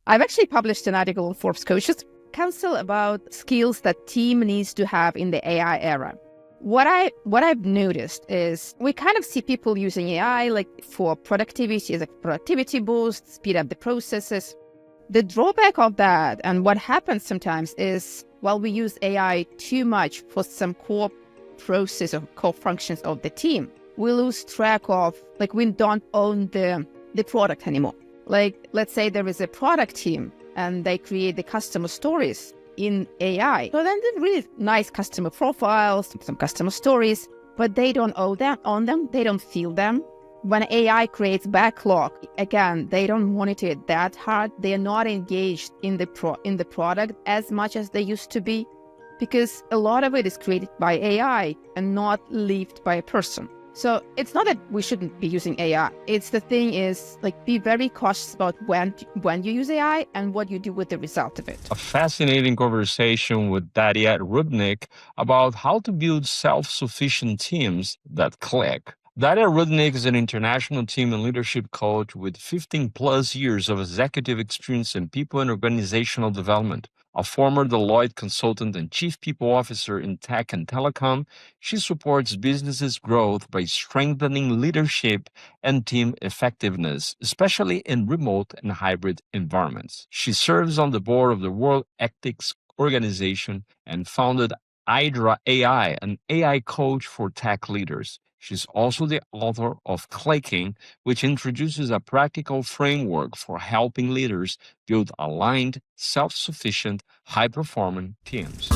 I've actually published an article on Forbes Coaches Council about skills that team needs to have in the AI era. What I've noticed is we kind of see people using AI like for productivity as a productivity boost, speed up the processes. The drawback of that and what happens sometimes is while we use AI too much for some core process or core functions of the team, we lose track of, like, we don't own the product anymore. Like, let's say there is a product team and they create the customer stories in AI. So then they're really nice customer profiles, some customer stories, but they don't own them, they don't feel them. When AI creates backlog, again, they don't monitor it that hard. They are not engaged in the product as much as they used to be, because a lot of it is created by AI and not lived by a person. So it's not that we shouldn't be using AI. It's the thing is, like, be very cautious about when you use AI and what you do with the result of it. A fascinating conversation with Daria Rudnik about how to build self-sufficient teams that click. Daria Rudnik is an international team and leadership coach with 15 plus years of executive experience in people and organizational development. A former Deloitte consultant and chief people officer in tech and telecom, she supports businesses' growth by strengthening leadership and team effectiveness, especially in remote and hybrid environments. She serves on the board of the World Ethics Organization and founded Hydra AI, an AI coach for tech leaders. She's also the author of Clicking, which introduces a practical framework for helping leaders build aligned, self-sufficient, high-performing teams.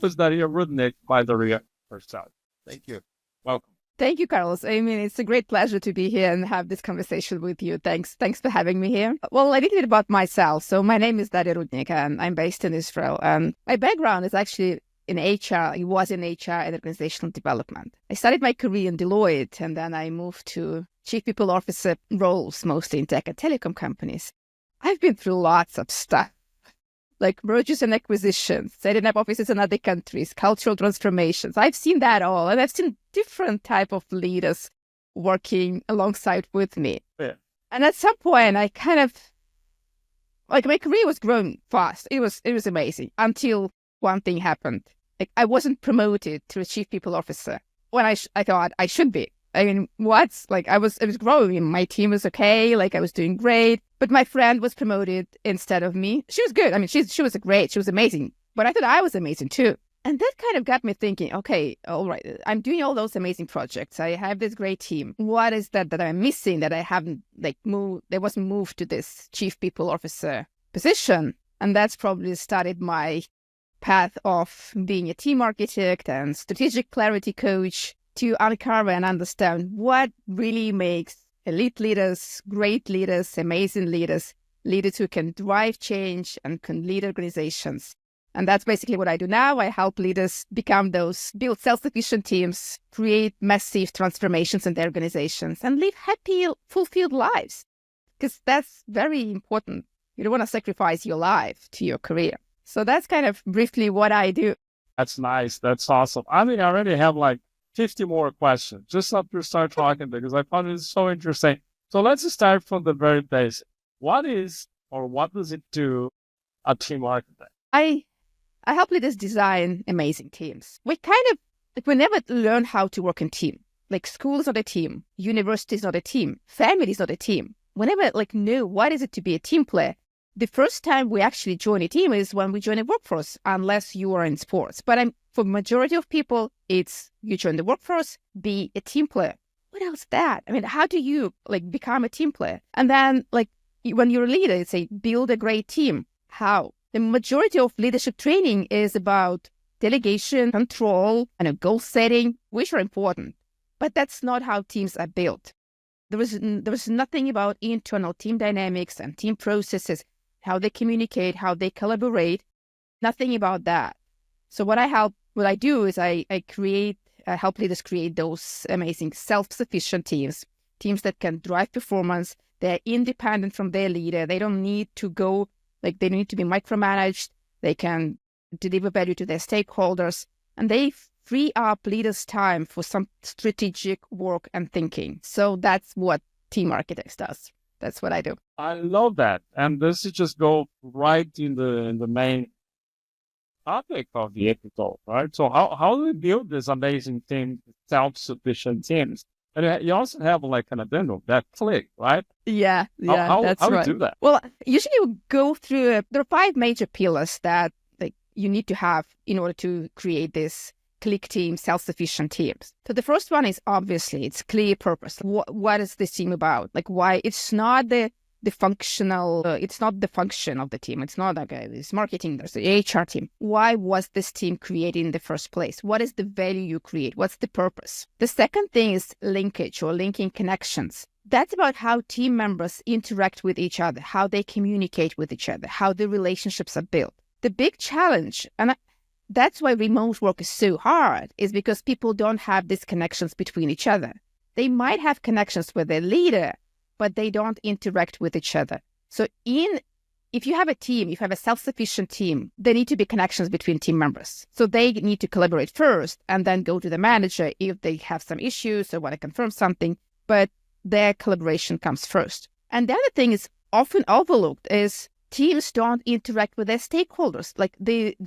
Was Daria Rudnik by Daria herself. Thank you. Welcome. Thank you, Carlos. I mean, it's a great pleasure to be here and have this conversation with you. Thanks for having me here. Well, a little bit about myself. So my name is Daria Rudnik and I'm based in Israel. My background is actually in HR. It was in HR and organizational development. I started my career in Deloitte and then I moved to chief people officer roles, mostly in tech and telecom companies. I've been through lots of stuff, like mergers and acquisitions, setting up offices in other countries, cultural transformations. I've seen that all. And I've seen different type of leaders working alongside with me. Yeah. And at some point, I kind of, like, my career was growing fast. It was amazing until one thing happened. Like, I wasn't promoted to a chief people officer when I thought I should be. I mean, I was growing. My team was okay. Like, I was doing great. But my friend was promoted instead of me. She was good. I mean, she was great. She was amazing. But I thought I was amazing too. And that kind of got me thinking, okay, all right, I'm doing all those amazing projects. I have this great team. What is that I'm missing that I haven't, like, moved? There wasn't moved to this chief people officer position. And that's probably started my path of being a team architect and strategic clarity coach, to uncover and understand what really makes elite leaders, great leaders, amazing leaders, leaders who can drive change and can lead organizations. And that's basically what I do now. I help leaders build self-sufficient teams, create massive transformations in their organizations, and live happy, fulfilled lives. Because that's very important. You don't want to sacrifice your life to your career. So that's kind of briefly what I do. That's nice. That's awesome. I mean, I already have like 50 more questions just after start talking, because I found it so interesting. So let's start from the very basic. What does it do a team architect? I help leaders design amazing teams. We never learn how to work in team. Like, school is not a team, university is not a team, family is not a team. We never know what is it to be a team player. The first time we actually join a team is when we join a workforce, unless you are in sports. But for majority of people, it's you join the workforce, be a team player. What else is that? I mean, how do you become a team player? And then when you're a leader, it's build a great team. How? The majority of leadership training is about delegation, control, and goal setting, which are important. But that's not how teams are built. There was nothing about internal team dynamics and team processes. how they communicate, how they collaborate. Nothing about that. So what I do is I help leaders create those amazing self-sufficient teams that can drive performance. They're independent from their leader. They don't need to they don't need to be micromanaged. They can deliver value to their stakeholders, and they free up leaders' time for some strategic work and thinking. So that's what Team Architects does. That's what I do. I love that. And this is just go right in the main topic of the episode, right? So how do we build this amazing team, self-sufficient teams? And you also have like an addendum, that click, right? Yeah, How that's how right. do you do that? Well, usually we go through, there are 5 major pillars that you need to have in order to create this click team, self-sufficient teams. So the first one is obviously it's clear purpose. What is this team about? Like why it's not the functional, it's not the function of the team. It's not like it's marketing, there's the HR team. Why was this team created in the first place? What is the value you create? What's the purpose? The second thing is linkage or linking connections. That's about how team members interact with each other, how they communicate with each other, how the relationships are built. The big challenge, and that's why remote work is so hard, is because people don't have these connections between each other. They might have connections with their leader, but they don't interact with each other. So if you have a team, if you have a self-sufficient team, there need to be connections between team members. So they need to collaborate first and then go to the manager if they have some issues or want to confirm something, but their collaboration comes first. And the other thing is often overlooked is teams don't interact with their stakeholders, like the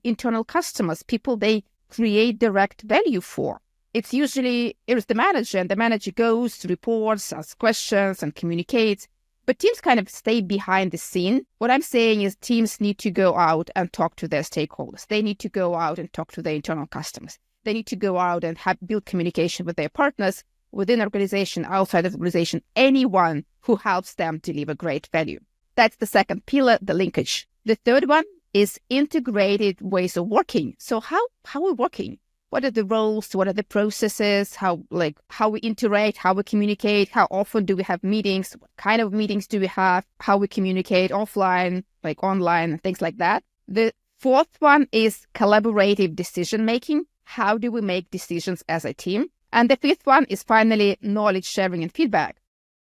internal customers, people they create direct value for. It's the manager, and the manager goes, reports, asks questions, and communicates. But teams kind of stay behind the scene. What I'm saying is teams need to go out and talk to their stakeholders. They need to go out and talk to their internal customers. They need to go out and build communication with their partners within the organization, outside of the organization, anyone who helps them deliver great value. That's the second pillar, the linkage. The third one is integrated ways of working. So how are we working? What are the roles? What are the processes? How we interact, how we communicate, how often do we have meetings? What kind of meetings do we have? How we communicate offline, like online, things like that. The fourth one is collaborative decision-making. How do we make decisions as a team? And the fifth one is finally knowledge sharing and feedback.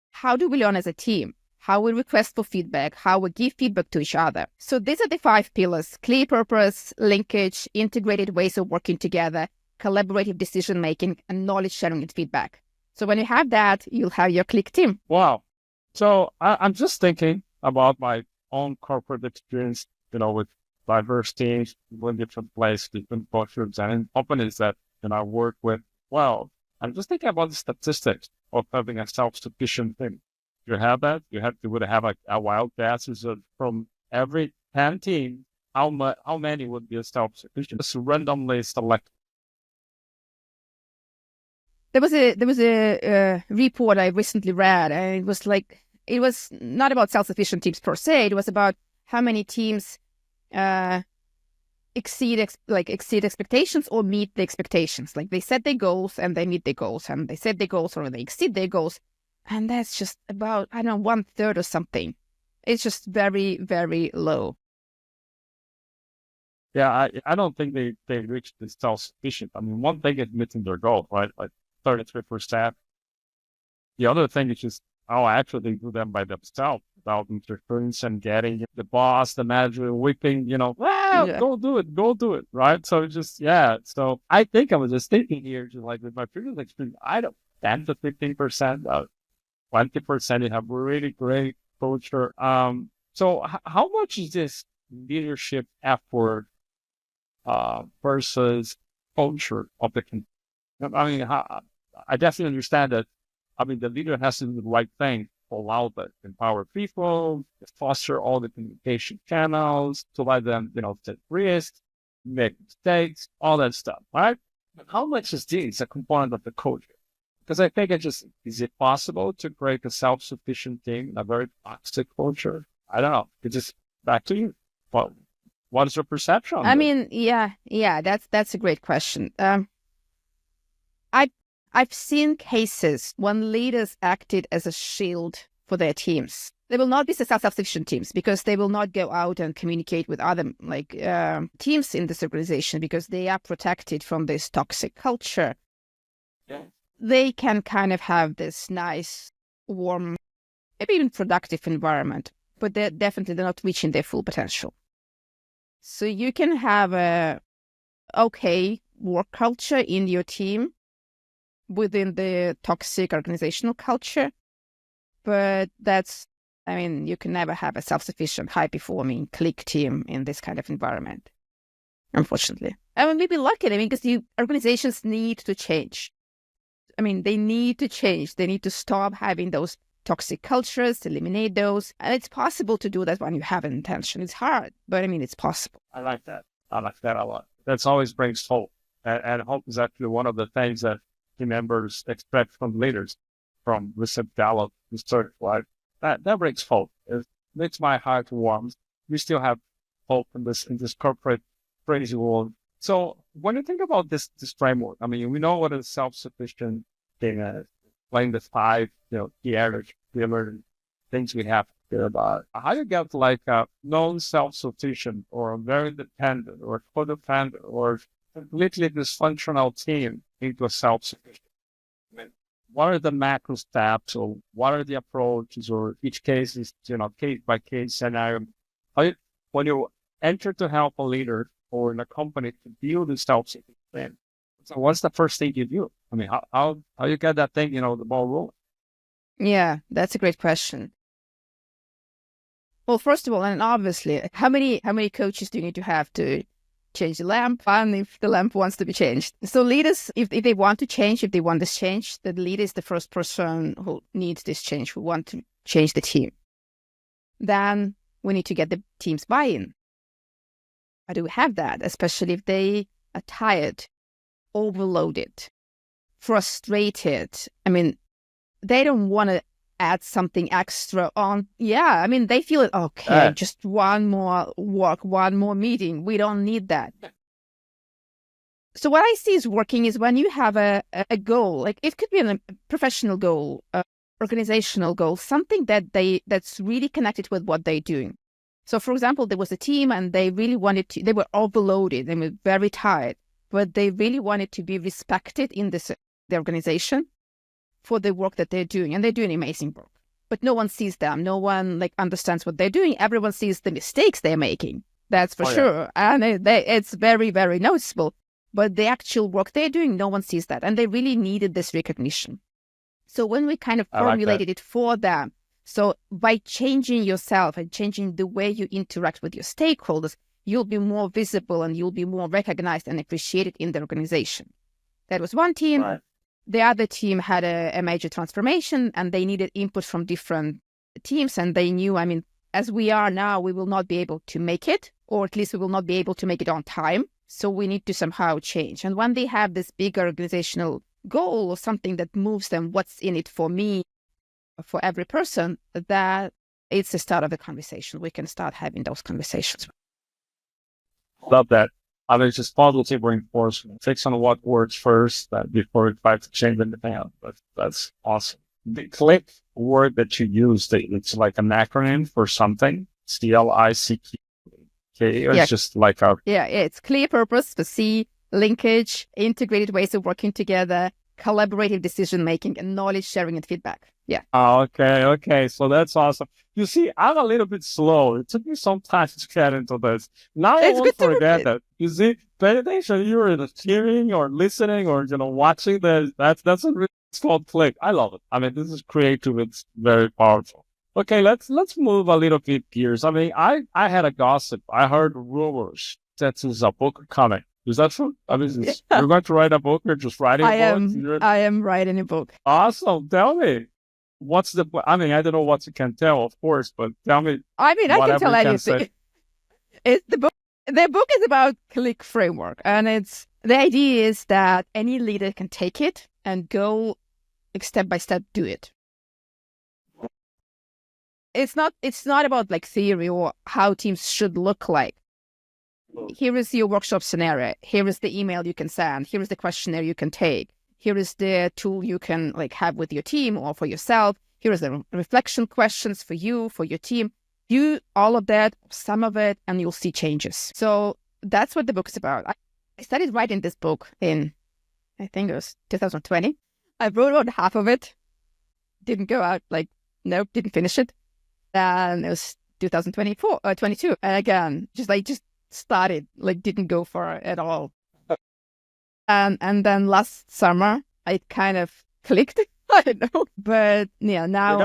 How do we learn as a team? How we request for feedback, how we give feedback to each other. So these are the 5 pillars: clear purpose, linkage, integrated ways of working together, collaborative decision-making, and knowledge sharing and feedback. So when you have that, you'll have your click team. Wow. So I'm just thinking about my own corporate experience, with diverse teams, in different places, different cultures, and in companies that I work with. Well, I'm just thinking about the statistics of having a self-sufficient team. You have that. You would have a wild guess from every 10 teams, how many would be self-sufficient? Just randomly select. There was a report I recently read, and it was not about self-sufficient teams per se. It was about how many teams exceed expectations or meet the expectations. Like they set their goals and they meet their goals, and they set their goals or they exceed their goals. And that's just about, 1/3 or something. It's just very, very low. Yeah, I don't think they reached the self-sufficient. I mean, one thing is meeting their goal, right? Like 33%. The other thing is just how actually do them by themselves without interference and getting the boss, the manager whipping, go do it, right? So it's just, yeah. So I think I was just thinking here, just like with my previous experience, 10 to 15%, 20% you have really great culture. So how much is this leadership effort versus culture of the company? I mean, I definitely understand that. I mean, the leader has to do the right thing to allow that, empower people, to foster all the communication channels, to let them, take risks, make mistakes, all that stuff, right? But how much is this a component of the culture? Because I think is it possible to create a self-sufficient team in a very toxic culture? I don't know. It's just back to you. What is your perception on this? Yeah, that's a great question. I've seen cases when leaders acted as a shield for their teams. They will not be self-sufficient teams because they will not go out and communicate with other teams in this organization because they are protected from this toxic culture. Yeah. They can kind of have this nice, warm, maybe even productive environment, but they're not reaching their full potential. So you can have a okay work culture in your team within the toxic organizational culture, but you can never have a self-sufficient, high-performing click team in this kind of environment, unfortunately. Maybe luckily, because the organizations need to change. They need to change. They need to stop having those toxic cultures, eliminate those. And it's possible to do that when you have an intention. It's hard, but it's possible. I like that. I like that a lot. That always brings hope. And hope is actually one of the things that team members expect from leaders, from recent Gallup research, right? That brings hope. It makes my heart warm. We still have hope in this corporate crazy world. So when you think about this framework, we know what a self-sufficient thing is, playing the 5, key areas, things we have to care about. How do you get like a non-self-sufficient or a very dependent or codependent or completely dysfunctional team into a self-sufficient? What are the macro steps, or what are the approaches, or each case is, case by case scenario? When you enter to help a leader or in a company to build a self-sufficient plan, so what's the first thing you do? How you get that thing, the ball rolling? Yeah, that's a great question. Well, first of all, and obviously, how many coaches do you need to have to change the lamp, and if the lamp wants to be changed? So leaders, if they want to change, if they want this change, the leader is the first person who needs this change, who want to change the team. Then we need to get the team's buy-in. How do we have that? Especially if they are tired, overloaded, frustrated. They don't want to add something extra on. Yeah, they feel it, okay, just one more work, one more meeting. We don't need that. So what I see is working is when you have a goal, like it could be a professional goal, organizational goal, something that's really connected with what they're doing. So for example, there was a team and they really they were overloaded, they were very tired, but they really wanted to be respected in the organization for the work that they're doing, and they're doing amazing work. But no one sees them. No one understands what they're doing. Everyone sees the mistakes they're making. That's for sure. Yeah. And it's very, very noticeable. But the actual work they're doing, no one sees that. And they really needed this recognition. So when we kind of formulated it for them, so by changing yourself and changing the way you interact with your stakeholders, you'll be more visible and you'll be more recognized and appreciated in the organization. That was one team. Right. The other team had a major transformation and they needed input from different teams. And they knew, as we are now, we will not be able to make it, or at least we will not be able to make it on time. So we need to somehow change. And when they have this big organizational goal or something that moves them, what's in it for me, for every person, that it's the start of the conversation. We can start having those conversations. Love that. It's just positive reinforcement. Fix on what works first before we try to change anything else. That's awesome. The CLICK word that you used, it's like an acronym for something. It's CLICK. It's just like a... Yeah, it's clear purpose for C, linkage, integrated ways of working together, collaborative decision-making, and knowledge sharing and feedback. Yeah. Okay. So that's awesome. You see, I'm a little bit slow. It took me some time to get into this. Now I won't forget that. You see, pay attention. You're in hearing or listening or, watching this. That's it's called CLICK. I love it. This is creative. It's very powerful. Okay, let's move a little bit gears. I had a gossip. I heard rumors that there's a book coming. Is that true? You're going to write a book or just writing a book? I am writing a book. Awesome. Tell me. What's the... I don't know what you can tell, of course, but tell me. I can tell anything. The book is about CLICK framework, and the idea is that any leader can take it and go step by step, do it. It's not about theory or how teams should look like. Here is your workshop scenario. Here is the email you can send. Here is the questionnaire you can take. Here is the tool you can have with your team or for yourself. Here is the reflection questions for you, for your team. Do all of that, some of it, and you'll see changes. So that's what the book is about. I started writing this book in, I think it was 2020. I wrote about half of it. Didn't go out, didn't finish it. And it was 22. And again, just started, didn't go for it at all. And then last summer, it kind of clicked. I don't know. But yeah, now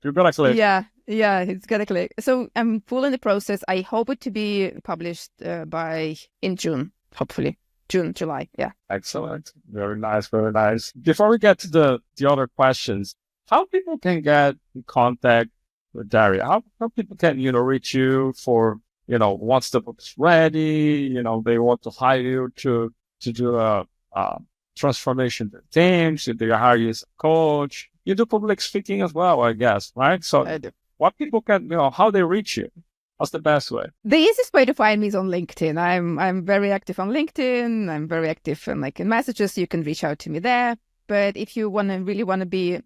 You're gonna click. Yeah, it's gonna click. So I'm full in the process. I hope it to be published in June, hopefully. June, July. Yeah. Excellent. Very nice. Very nice. Before we get to the other questions, how people can get in contact with Daria? How people can, reach you for, once the book's ready, they want to hire you to do a transformation teams, if they hire you as a coach. You do public speaking as well, I guess, right? So I do. What people can, how they reach you? What's the best way? The easiest way to find me is on LinkedIn. I'm very active on LinkedIn. I'm very active in messages. You can reach out to me there. But if you really want to be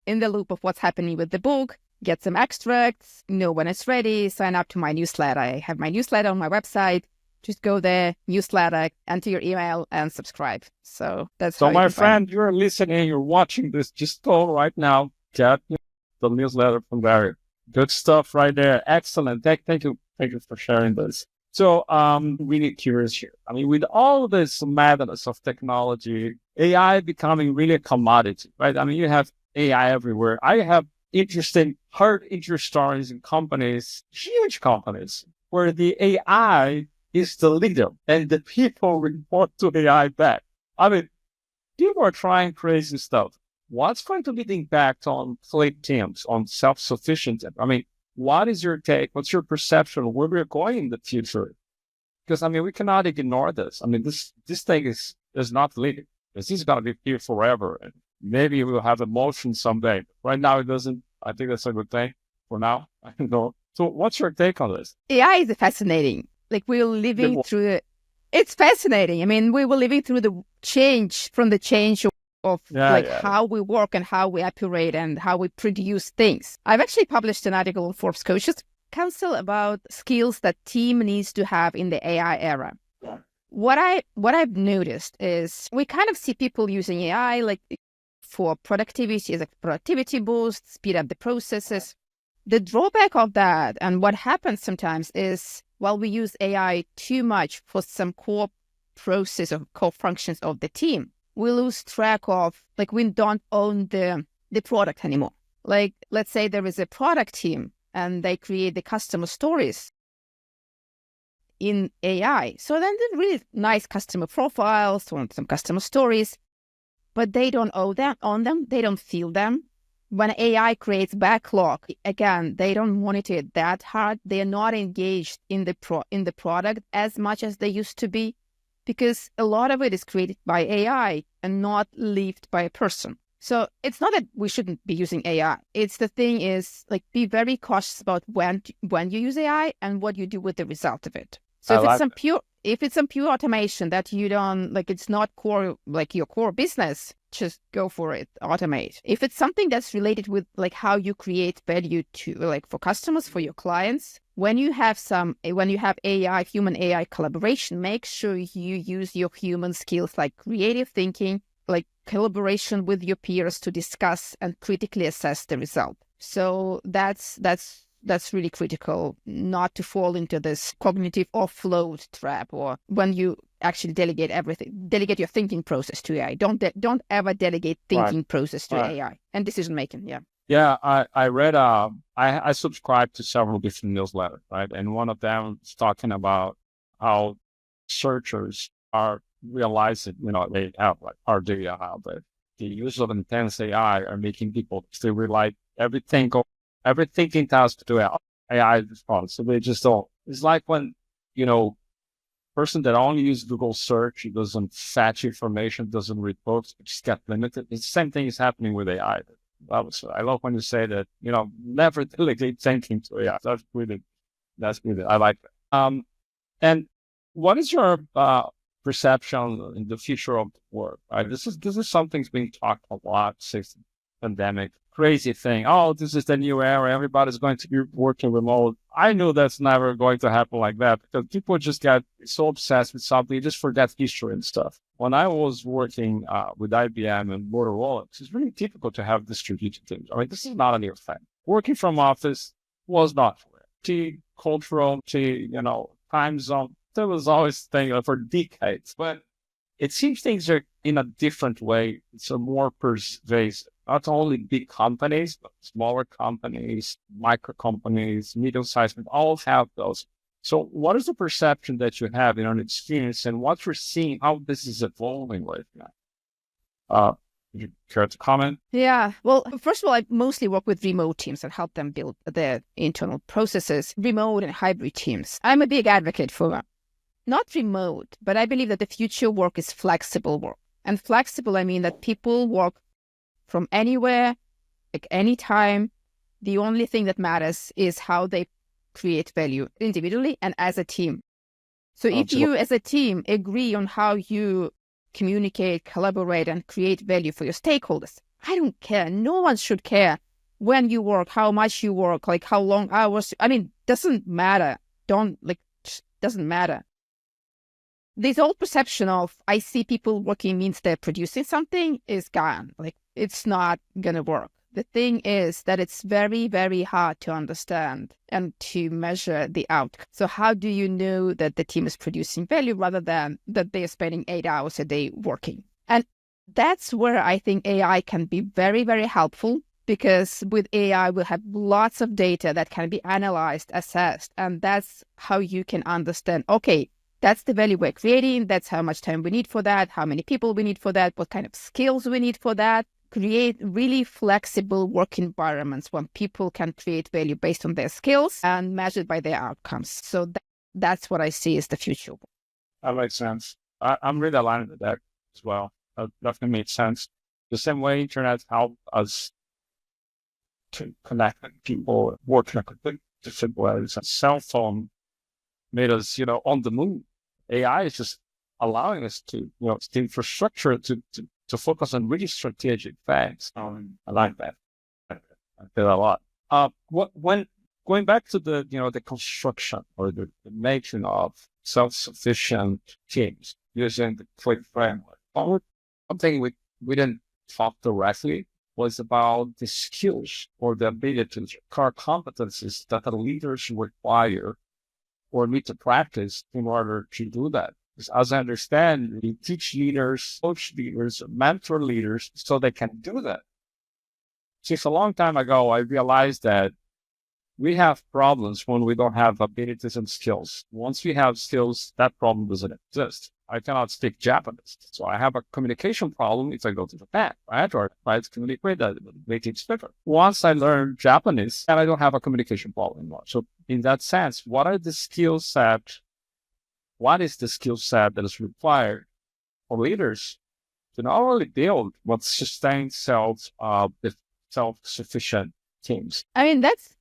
in the loop of what's happening with the book, get some extracts, know when it's ready, sign up to my newsletter. I have my newsletter on my website. Just go there, newsletter, enter your email, and subscribe. So that's so how my friend, you're listening, you're watching this, just go right now, get the newsletter from Daria. Good stuff right there. Excellent. Thank you for sharing this. So really curious here. I mean, with all this madness of technology, AI becoming really a commodity, right? I mean, you have AI everywhere. I have heard interesting stories in companies, huge companies, where the AI is the leader and the people report to AI back. I mean, people are trying crazy stuff. What's going to be the impact on fleet teams, on self-sufficient? I mean, what is your take? What's your perception of where we're going in the future? Because, I mean, we cannot ignore this. I mean, this thing is not leading. This is going to be here forever. And maybe we'll have emotion someday. Right now, it doesn't. I think that's a good thing for now. I don't know. So what's your take on this? AI is fascinating. We're living through it. It's fascinating. I mean, we were living through the change of how we work and how we operate and how we produce things. I've actually published an article on Forbes Coaches Council about skills that team needs to have in the AI era. What I've noticed is we kind of see people using AI for productivity as a productivity boost, speed up the processes. The drawback of that and what happens sometimes is while we use AI too much for some core process or core functions of the team, we lose track of, we don't own the product anymore. Let's say there is a product team and they create the customer stories in AI. So then they're really nice customer profiles, some customer stories, but they don't own them. They don't feel them. When AI creates backlog, again, they don't monitor it that hard. They are not engaged in the product as much as they used to be, because a lot of it is created by AI and not lived by a person. So it's not that we shouldn't be using AI. It's the thing is be very cautious about when you use AI and what you do with the result of it. So if it's some pure automation that you don't it's not core your core business, just go for it, automate. If it's something that's related with how you create value to for customers, for your clients, when you have AI, human AI collaboration, make sure you use your human skills like creative thinking, collaboration with your peers to discuss and critically assess the result. So that's really critical, not to fall into this cognitive offload trap, or when you actually delegate your thinking process to AI. Don't ever delegate thinking process to AI and decision making. Yeah, I read, I subscribe to several different newsletters, right? And one of them is talking about how searchers are realizing, they have our data, how the use of intense AI are making people still rely everything task to do AI response. So they just don't. It's like when, person that only uses Google search, it doesn't fetch information, doesn't read books, it just get limited. It's the same thing is happening with AI. I love when you say that, never delegate thinking to AI. That's really, I like that. And what is your perception in the future of work? Right? This is something's being talked a lot since the pandemic. crazy thing. Oh, this is the new era. Everybody's going to be working remote. I knew that's never going to happen like that because people just got so obsessed with something, just forget history and stuff. When I was working with IBM and Motorola, it's really difficult to have distributed teams. I mean, this is not a new thing. Working from office was not for it. Cultural, time zone. There was always thing for decades, but it seems things are in a different way. It's a more pervasive. Not only big companies, but smaller companies, micro companies, medium-sized, all have those. So what is the perception that you have in an experience and what you're seeing, how this is evolving right now? Would you care to comment? Yeah. Well, first of all, I mostly work with remote teams and help them build their internal processes, remote and hybrid teams. I'm a big advocate for not remote, but I believe that the future work is flexible work. And flexible, I mean that people work from anywhere, like anytime. The only thing that matters is how they create value individually and as a team. So if you as a team agree on how you communicate, collaborate, and create value for your stakeholders, I don't care. No one should care when you work, how much you work, like how long hours. I mean, doesn't matter. Doesn't matter. This old perception of I see people working means they're producing something is gone. Like it's not going to work. The thing is that it's very, very hard to understand and to measure the outcome. So how do you know that the team is producing value rather than that they're spending 8 hours a day working? And that's where I think AI can be very, very helpful, because with AI, we'll have lots of data that can be analyzed, assessed, and that's how you can understand, okay, that's the value we're creating, that's how much time we need for that, how many people we need for that, what kind of skills we need for that. Create really flexible work environments when people can create value based on their skills and measured by their outcomes. So that's what I see as the future. That makes sense. I'm really aligned with that as well. That definitely makes sense. The same way internet helped us to connect with people, work in a completely different ways. A cell phone made us, on the move. AI is just allowing us to, it's the infrastructure to focus on really strategic things. I like that. I feel a lot. When going back to the construction or the making of self-sufficient teams using the Click framework, something we didn't talk directly was about the skills or the abilities, core competencies that the leaders require or need to practice in order to do that. As I understand, we teach leaders, coach leaders, mentor leaders so they can do that. Since a long time ago, I realized that we have problems when we don't have abilities and skills. Once we have skills, that problem doesn't exist. I cannot speak Japanese, so I have a communication problem if I go to Japan, right? Or try to communicate with a native speaker. Once I learn Japanese, and I don't have a communication problem anymore. So in that sense, what is the skill set that is required for leaders to not only build but sustain self-sufficient teams? I mean, that's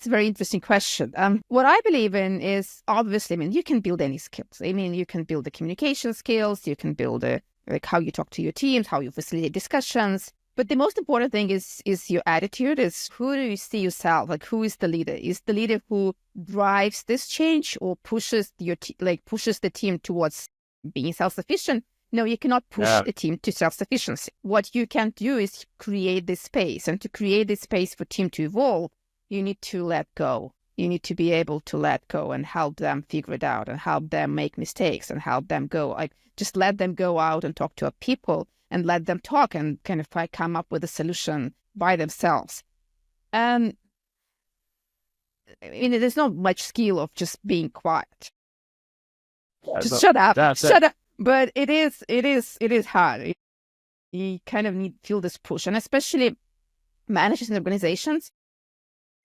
a very interesting question. What I believe in is obviously, you can build any skills. You can build the communication skills, you can build like how you talk to your teams, how you facilitate discussions. But the most important thing is your attitude, is who do you see yourself? Like, who is the leader? Is the leader who drives this change or pushes pushes the team towards being self-sufficient? No, you cannot push a team to self-sufficiency. What you can do is create this space. And to create this space for team to evolve, you need to let go. You need to be able to let go and help them figure it out and help them make mistakes and help them go. Like, just let them go out and talk to people and let them talk and kind of come up with a solution by themselves. And there's not much skill of just being quiet. Just shut up. But it is hard. You kind of feel this push, and especially managers and organizations.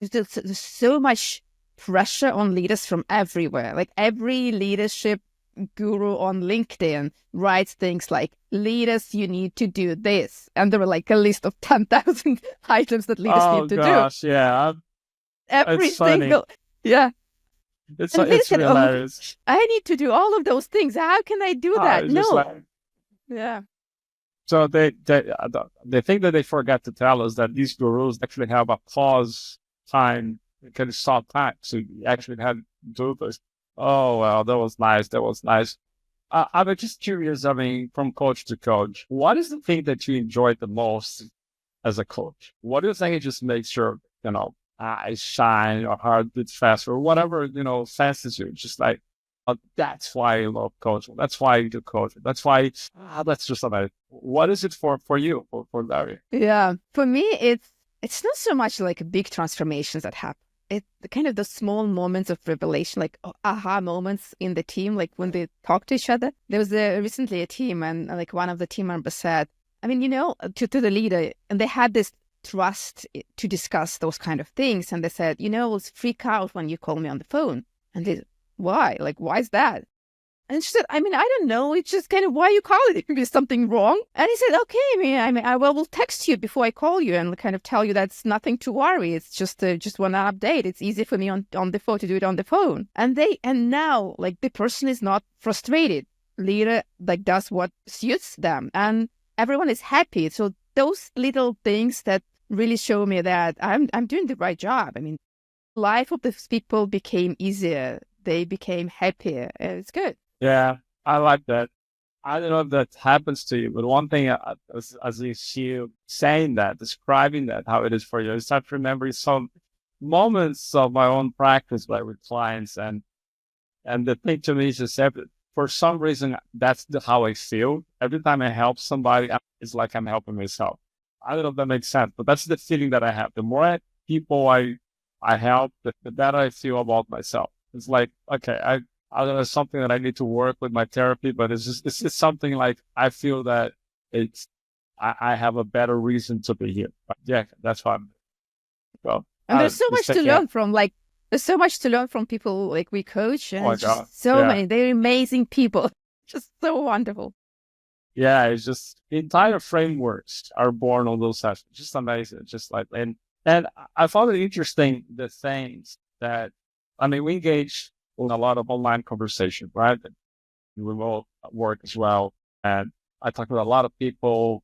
There's so much pressure on leaders from everywhere. Like, every leadership guru on LinkedIn writes things like, leaders, you need to do this. And there were like a list of 10,000 items that leaders need to do. Oh gosh, yeah. Every single, yeah. It's hilarious. I need to do all of those things. How can I do that? No. Yeah. So the thing that they forget to tell us that these gurus actually have a pause time. It can stop time. So you actually had to do this. Oh, well, that was nice. That was nice. I'm just curious, I mean, from coach to coach, what is the thing that you enjoyed the most as a coach? What do you think it just makes your, eyes shine or heart beats faster or whatever, fancies you? Just like, that's why I love coaching. That's why I do coaching. That's why, that's just amazing. What is it for you, for Daria? Yeah. For me, it's not so much like big transformations that happen. It's kind of the small moments of revelation, like aha moments in the team, like when they talk to each other. There was recently a team, and like one of the team members said, I mean, to the leader, and they had this trust to discuss those kind of things. And they said, I'll freak out when you call me on the phone. And they, why? Like, why is that? And she said, I mean, I don't know. It's just kind of, why you calling it? Is something wrong? And he said, okay, I will text you before I call you and kind of tell you that's nothing to worry. It's just one update. It's easy for me on the phone to do it on the phone. And now like the person is not frustrated. Leader like does what suits them and everyone is happy. So those little things that really show me that I'm doing the right job. I mean, life of these people became easier. They became happier. It's good. Yeah, I like that. I don't know if that happens to you, but one thing as you see you saying that, describing that, how it is for you, I start remembering some moments of my own practice, like with clients, and the thing to me is just for some reason that's how I feel every time I help somebody. It's like I'm helping myself. I don't know if that makes sense, but that's the feeling that I have. The more people I help, the better I feel about myself. It's like, okay, I don't know, something that I need to work with my therapy, but it's just something like I feel that I have a better reason to be here. But yeah, that's why well. And there's so much to learn from, there's so much to learn from people like we coach. And many, they're amazing people. Just so wonderful. Yeah, it's just entire frameworks are born on those sessions. Just amazing. Just like, and I found it interesting, the things that, we engage in a lot of online conversation, right? Remote work as well. And I talk with a lot of people,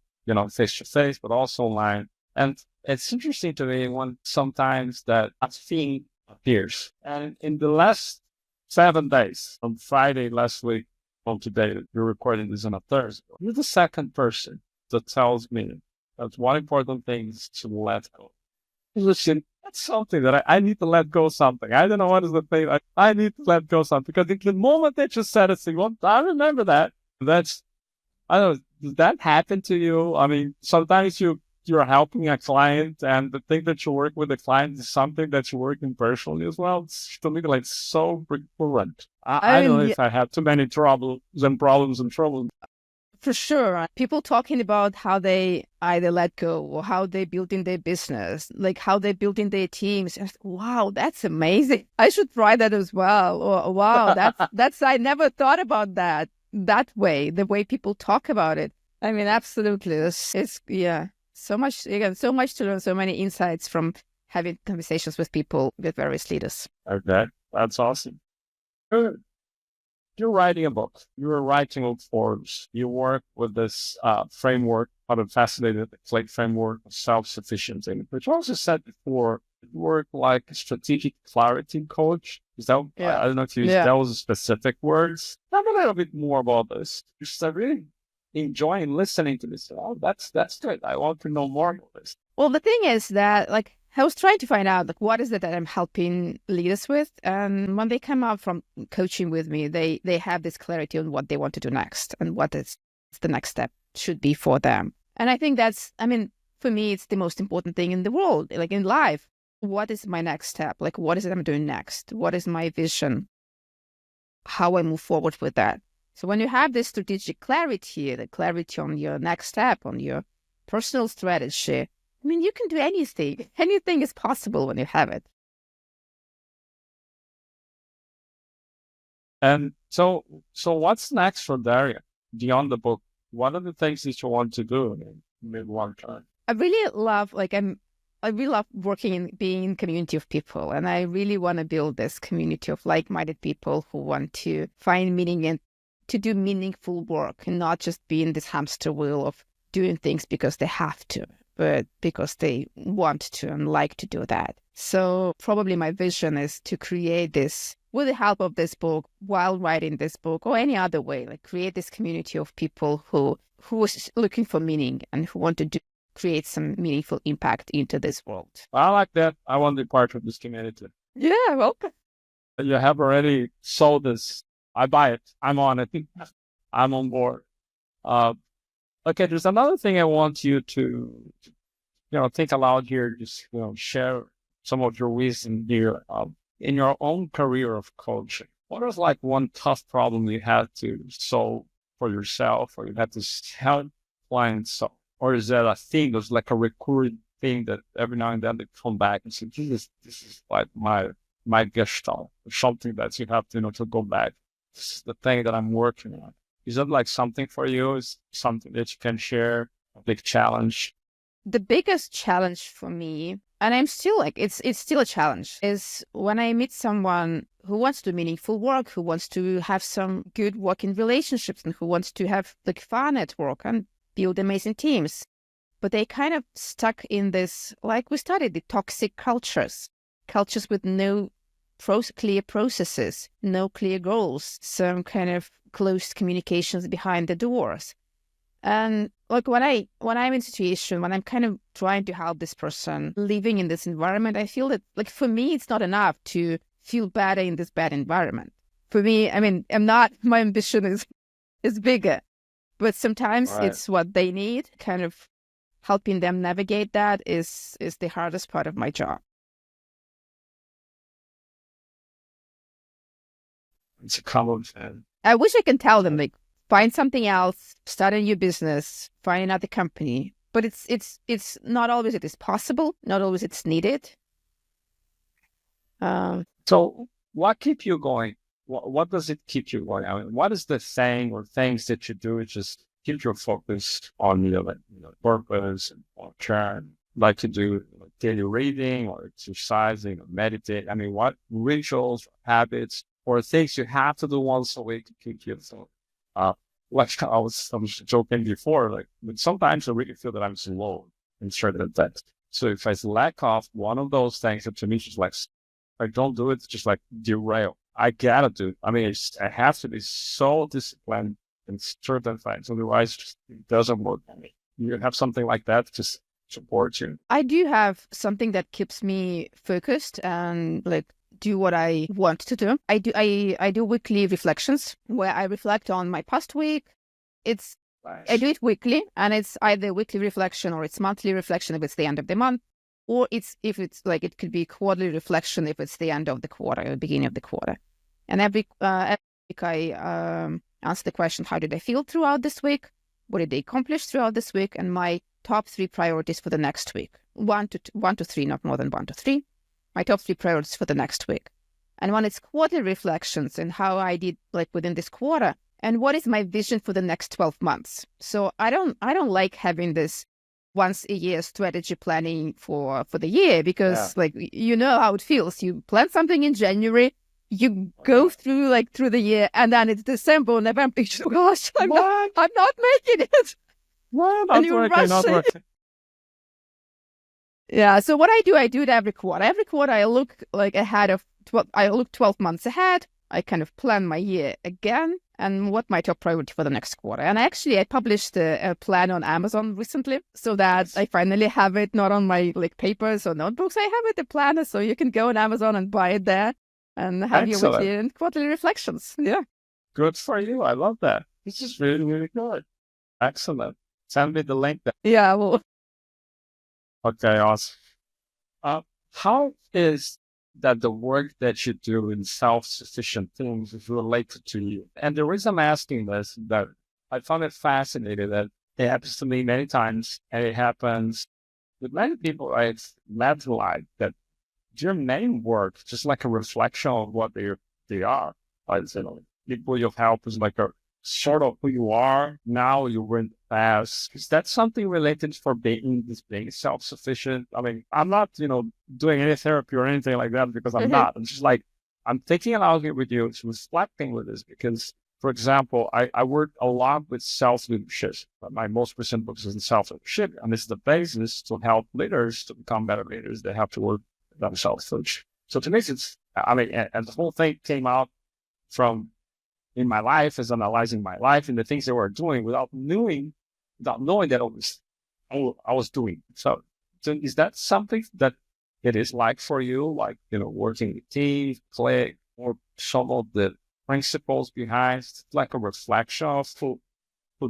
face to face, but also online. And it's interesting to me when sometimes that a theme appears. And in the last 7 days, on Friday last week, on today, we're recording this on a Thursday, you're the second person that tells me that one important thing is to let go. Listen, that's something that I need to let go something. I don't know what is the thing. I need to let go something because the moment that you said it, I remember that. I don't know, does that happen to you? I mean, sometimes you're helping a client and the thing that you work with the client is something that you're working personally as well. It's to me like so recurrent. I don't know if I have too many troubles. For sure. People talking about how they either let go or how they build in their business, like how they build in their teams. Wow, that's amazing. I should try that as well. Or wow, that's I never thought about that way, the way people talk about it. I mean, absolutely. It's so much, again, so much to learn, so many insights from having conversations with people, with various leaders. Okay, that's awesome. Good. You're writing a book. You're writing on forums. You work with this framework, fascinated the Clay framework of self-sufficiency. But you also said before, you work like a strategic clarity coach. Is that? I don't know if you use those specific words. Tell me a little bit more about this. Just really enjoying listening to this. Oh, that's good. I want to know more about this. Well, the thing is that I was trying to find out what is it that I'm helping leaders with. And when they come out from coaching with me, they have this clarity on what they want to do next and what is the next step should be for them. And I think for me, it's the most important thing in the world, like in life. What is my next step? Like, what is it I'm doing next? What is my vision? How I move forward with that. So when you have this strategic clarity, the clarity on your next step, on your personal strategy, you can do anything. Anything is possible when you have it. And so what's next for Daria beyond the book? What are the things that you want to do in mid-long term? I really love, I really love working in being in community of people. And I really want to build this community of like-minded people who want to find meaning and to do meaningful work and not just be in this hamster wheel of doing things because they have to, but because they want to and like to do that. So probably my vision is to create this with the help of this book, while writing this book or any other way, like create this community of people who is looking for meaning and who want to create some meaningful impact into this world. I like that. I want to be part of this community. Yeah, well, You have already sold this. I buy it. I'm on it. I'm on board. Okay, there's another thing I want you to think aloud here. Just, share some of your wisdom here. In your own career of coaching, what is like one tough problem you had to solve for yourself, or you had to help clients solve? Or is that a thing that's like a recurring thing that every now and then they come back and say, this is like my gestalt, something that you have to, to go back. This is the thing that I'm working on. Is that like something for you? Is something that you can share? A big challenge? The biggest challenge for me, and I'm still like, it's still a challenge, is when I meet someone who wants to do meaningful work, who wants to have some good working relationships, and who wants to have like fun at work and build amazing teams. But they kind of stuck in this, like we studied, the toxic cultures with no clear processes, no clear goals, some kind of closed communications behind the doors. And like when I'm in a situation, when I'm kind of trying to help this person living in this environment, I feel that like for me, it's not enough to feel better in this bad environment. For me, I mean, my ambition is bigger, but sometimes it's what they need. Kind of helping them navigate that is the hardest part of my job. It's a common thing. I wish I can tell them, like, find something else, start a new business, find another company. But it's not always it is possible, not always it's needed. So what keeps you going? What does it keep you going? I mean, what is the thing or things that you do? It just keep your focus on your purpose and on turn, like to do daily reading or exercising or meditate. I mean, what rituals, habits, or things you have to do once a week to keep you so like I was joking before, like, but sometimes I really feel that I'm slow in certain things. So if I lack off one of those things, to me, just like, I don't do it, it's just like derail. I gotta do it. I mean, I have to be so disciplined in certain things. Otherwise, it doesn't work for me. You have something like that to support you. I do have something that keeps me focused and like do what I want to do. I do weekly reflections where I reflect on my past week. Nice. I do it weekly, and it's either weekly reflection or it's monthly reflection if it's the end of the month, or it could be quarterly reflection if it's the end of the quarter or beginning of the quarter. And every week I answer the question, how did I feel throughout this week? What did I accomplish throughout this week? And my top 3 priorities for the next week. 1 to 3, not more than 1 to 3. My top 3 priorities for the next week. And when it's quarterly reflections and how I did like within this quarter, and what is my vision for the next 12 months. So I don't like having this once a year strategy planning for the year, because like, you know how it feels. You plan something in January, you go through the year, and then it's December, November. Gosh, I'm not making it. Well, not working. Yeah. So what I do it every quarter. Every quarter I look like ahead of 12 months ahead. I kind of plan my year again and what my top priority for the next quarter. And actually, I published a plan on Amazon recently, so that I finally have it not on my like papers or notebooks. I have it a planner, so you can go on Amazon and buy it there and have your weekly and quarterly reflections. Yeah. Good for you. I love that. This is really, really good. Excellent. Send me the link there. Yeah. Well. Okay, awesome. How is that the work that you do in self-sufficient things is related to you? And the reason I'm asking this is that I found it fascinating that it happens to me many times, and it happens with many people I've met in life, that their main work is just like a reflection of what they are. People you've helped is like a sort of who you are now, you were in the past. Is that something related for being self-sufficient? I mean, I'm not, doing any therapy or anything like that, because I'm not. I'm just like, I'm thinking aloud here with you, reflecting with this, because For example, I work a lot with self-leadership. My most recent book is in self-leadership, and it's the basis to help leaders to become better leaders. They have to work themselves first. So to me, it's, I mean, and the whole thing came out from in my life as analyzing my life and the things they were doing without knowing that I was doing. So is that something that it is like for you, like, working with teams, play, or some of the principles behind, like a reflection of who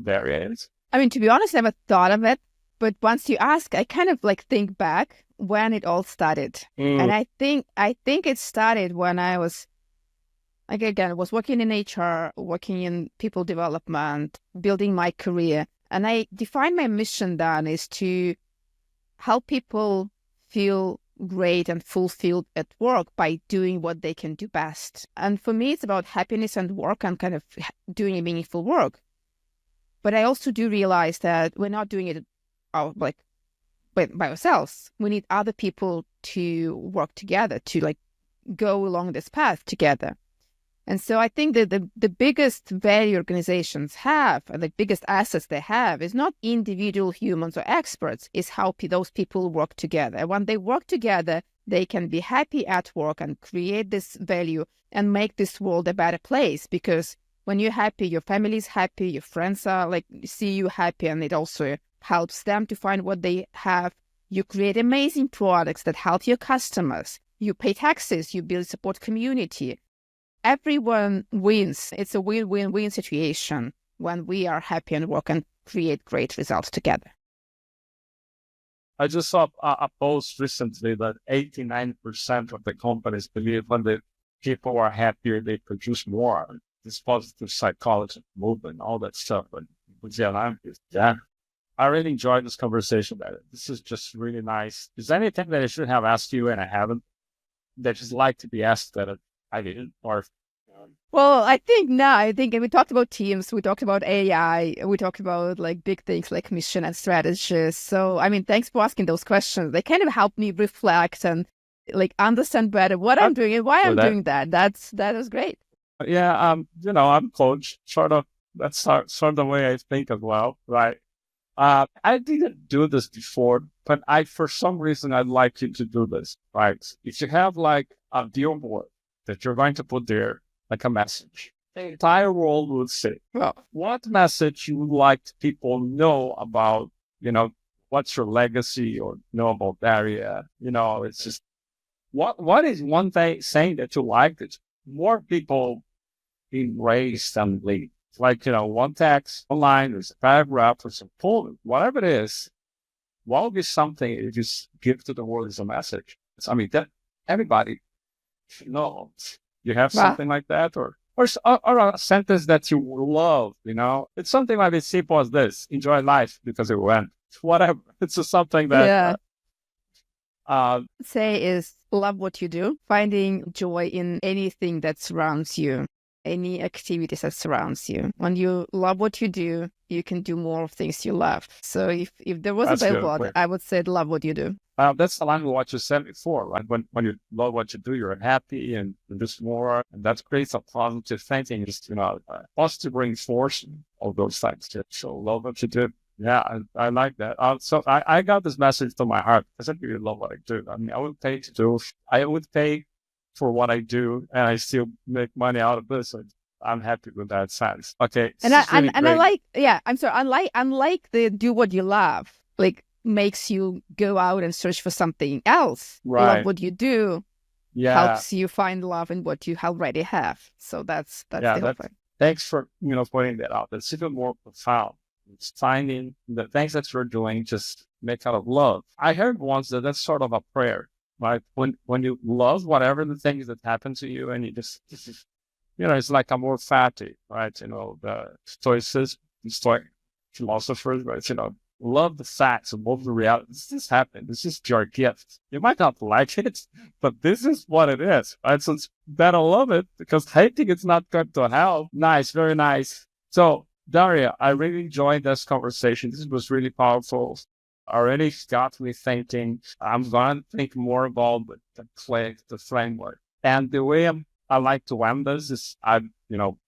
Daria is? I mean, to be honest, I never thought of it, but once you ask, I kind of like think back when it all started. And I think it started when I was, like, again, I was working in HR, working in people development, building my career. And I defined my mission then is to help people feel great and fulfilled at work by doing what they can do best. And for me, it's about happiness and work and kind of doing a meaningful work. But I also do realize that we're not doing it by ourselves. We need other people to work together, to like go along this path together. And so I think that the biggest value organizations have, and the biggest assets they have, is not individual humans or experts, is how those people work together. And when they work together, they can be happy at work and create this value and make this world a better place. Because when you're happy, your family is happy, your friends are like, see you happy, and it also helps them to find what they have. You create amazing products that help your customers. You pay taxes, you build support community. Everyone wins. It's a win-win-win situation when we are happy and work and create great results together. I just saw a post recently that 89% of the companies believe when the people are happier, they produce more. This positive psychology movement, all that stuff. But yeah, I really enjoyed this conversation. This is just really nice. Is there anything that I should have asked you and I haven't, that just like to be asked that I didn't? Or well, I think we talked about teams, we talked about AI, we talked about like big things like mission and strategies. So, I mean, thanks for asking those questions. They kind of helped me reflect and like understand better what I'm doing and why I'm doing that. That was great. Yeah, I'm coach, sort of. That's sort of the way I think as well, right? I didn't do this before, but for some reason, I'd like you to do this, right? If you have like a deal board that you're going to put there, like a message, the entire world would say, well, what message you would like people know about, what's your legacy or know about Daria? It's just, what is one thing saying that you like that more people embrace and lead? Like, one text online, there's a paragraph or some poem, whatever it is, what would be something you just give to the world as a message? That everybody knows. You have something like that, or a sentence that you love, It's something like as simple as this: enjoy life because it went. Whatever. It's just something that say is love what you do, finding joy in anything that surrounds you, any activities that surrounds you. When you love what you do, you can do more things you love. So if there was a billboard, I would say love what you do. That's aligned with what you said before, right? When you love what you do, you're happy and produce more, and that creates a positive thinking, just positive reinforcement of those things. So love what you do. Yeah, I like that. So I got this message to my heart because I really love what I do. I would pay to do. I would pay for what I do, and I still make money out of this. So I'm happy with that sense. Okay, unlike the do what you love, like makes you go out and search for something else. Right. Love what you do. Yeah. Helps you find love in what you already have. So that's the whole thing. Thanks for pointing that out. That's even more profound. It's finding the things that you're doing just make out of love. I heard once that that's sort of a prayer, right? When you love whatever the things that happen to you, and you just it's like a more fatty, right? The stoicism, stoic philosophers, right? Love the facts and love the reality. This happened. This is your gift. You might not like it, but this is what it is, right? So it's better love it because hating it's not going to help. Nice, very nice. So Daria, I really enjoyed this conversation. This was really powerful. Already got me thinking. I'm going to think more about the click, the framework. And the way I like to end this.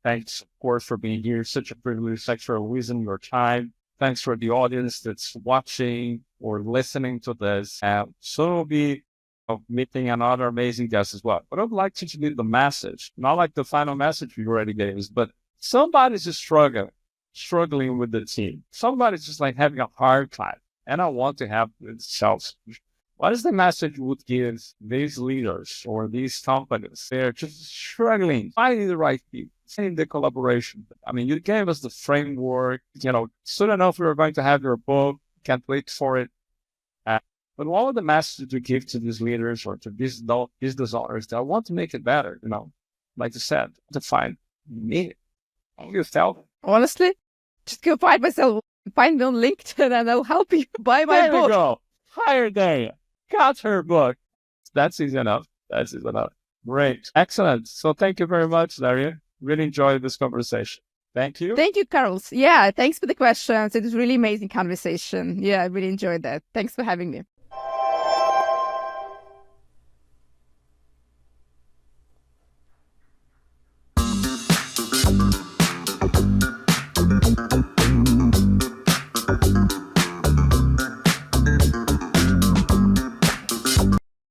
Thanks, of course, for being here. Such a privilege. Thanks for losing your time. Thanks for the audience that's watching or listening to this. So we'll be meeting another amazing guest as well. But I'd like to leave the message, not like the final message we already gave us, but somebody's just struggling with the team. Somebody's just like having a hard time. And I want to have themselves. What is the message you would give these leaders or these companies? They're just struggling, finding the right people, finding the collaboration. I mean, you gave us the framework, soon enough we are going to have your book. Can't wait for it. But what would the message you give to these leaders or to these business owners that want to make it better? Like you said, to find me, yourself. Honestly, just go find me on LinkedIn and I'll help you buy my book. There we go. Hire Daria. Got her book. That's easy enough. Great. Excellent. So thank you very much, Daria. Really enjoyed this conversation. Thank you. Thank you, Carlos. Yeah, thanks for the questions. It was really amazing conversation. Yeah, I really enjoyed that. Thanks for having me.